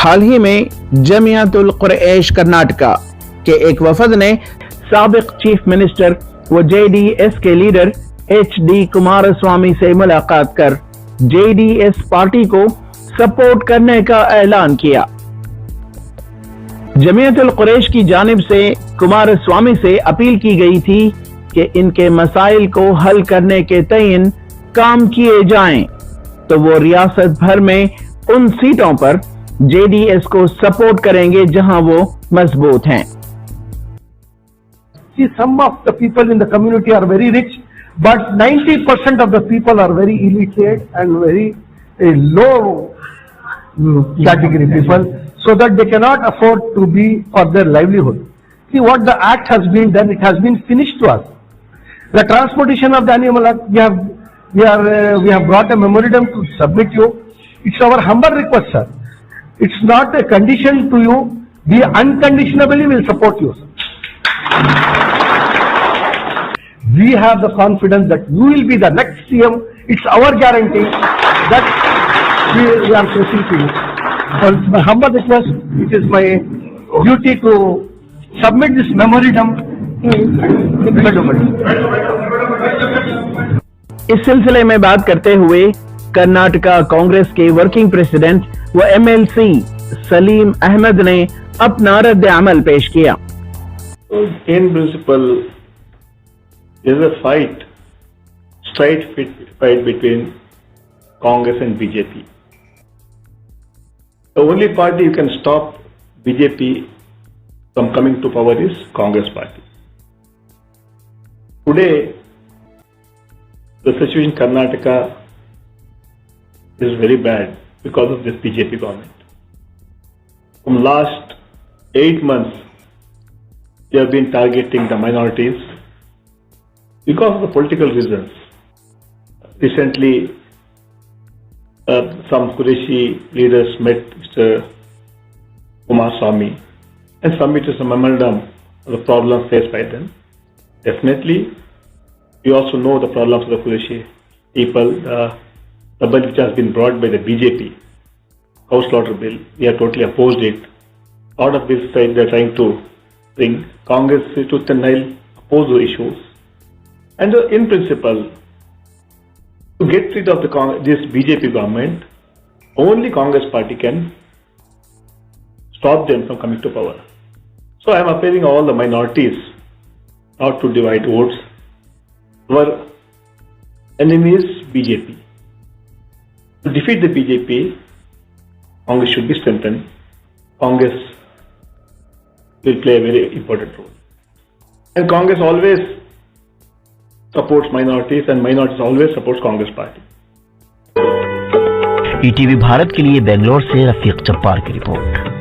हाल ही में जमियातुल कुरैश कर्नाटका के एक वफद ने साबिक चीफ मिनिस्टर व जेडीएस के लीडर HD कुमारस्वामी से मुलाकात कर जेडीएस पार्टी को सपोर्ट करने का ऐलान किया। जमियातुल कुरैश की जानिब से कुमारस्वामी से अपील की गई थी कि इनके मसाइल को हल करने के तयन काम किए जाएं, तो वो रियासत भर में उन सीटों पर जेडीएस को सपोर्ट करेंगे जहां वो मजबूत हैं। See, some of the people in the community are very rich, but 90% of the people are very illiterate and very low category people, so that they cannot afford to be for their livelihood. See, what the act has been done, it has been finished to us. The transportation of the animal act, we have brought a memorandum to submit you. It's our humble request, sir. It's not a condition to you. We unconditionally will support you, sir. We have the confidence that you will be the next CM. It's our guarantee that we are facing to you. So it's my humble request. It is my duty to submit this memorandum to the government. इस सिलसिले में बात करते हुए कर्नाटका कांग्रेस के working president व MLC Salim Ahmad ने अपना रद्द अमल पेश किया। In principle, there is a straight fight between Congress and BJP. The only party you can stop BJP from coming to power is Congress party. Today, the situation in Karnataka is very bad because of this BJP government. From last 8 months, they have been targeting the minorities because of the political reasons. Recently, some Qureshi leaders met Mr. Kumaraswamy and submitted some memorandum of the problems faced by them. Definitely, we also know the problems of the Qureshi people. The bill which has been brought by the BJP, House Slaughter Bill, we have totally opposed it. Out of this side, they are trying to bring Congress to nail, oppose the issues. And in principle, to get rid of this BJP government, only Congress party can stop them from coming to power. So I am appealing all the minorities not to divide votes. Our enemy is BJP. To defeat the BJP, Congress should be strengthened. Congress will play a very important role. And Congress always supports minorities and minorities always supports Congress party. ETV Bharat के लिए बेंगलोर से रफीक जब्बार की report.